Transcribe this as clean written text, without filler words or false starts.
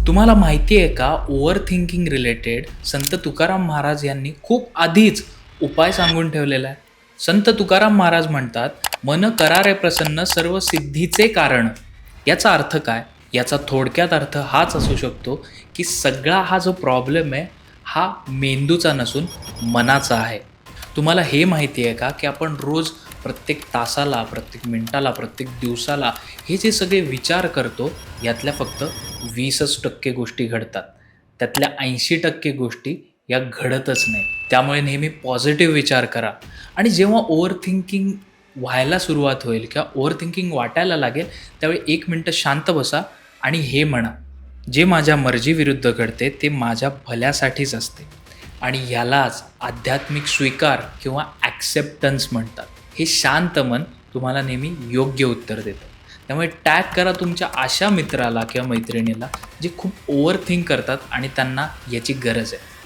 तुम्हाला माहिती आहे का, ओव्हर थिंकिंग रिलेटेड संत तुकाराम महाराज यांनी खूप आधीच उपाय सांगून ठेवलेला आहे. संत तुकाराम महाराज म्हणतात, "मन करा रे प्रसन्न सर्व सिद्धीचे कारण." याचा अर्थ काय? याचा थोडक्यात अर्थ हाच असू शकतो, की सगळा हा जो प्रॉब्लेम आहे, हा मेंदूचा नसून मनाचा आहे. तुम्हाला हे माहिती आहे का, की आपण रोज प्रत्येक तासाला, प्रत्येक मिनिटाला, प्रत्येक दिवसाला हे जे सगळे विचार करतो, यातल्या फक्त 20% गोष्टी घडतात. त्यातल्या 80% गोष्टी या घडतच नाही. त्यामुळे नेहमी पॉझिटिव्ह विचार करा आणि जेव्हा ओव्हर थिंकिंग व्हायला सुरुवात होईल किंवा ओव्हर थिंकिंग वाटायला लागेल, त्यावेळी 1 मिनिटं शांत बसा आणि हे म्हणा, "जे माझ्या मर्जीविरुद्ध घडते ते माझ्या भल्यासाठीच असते." आणि यालाच आध्यात्मिक स्वीकार किंवा ॲक्सेप्टन्स म्हणतात. हे शांत मन तुम्हाला नेहमी योग्य उत्तर देतं. त्यामुळे टॅग करा तुमच्या अशा मित्राला किंवा मैत्रिणीला जे खूप ओव्हर थिंक करतात आणि त्यांना याची गरज आहे.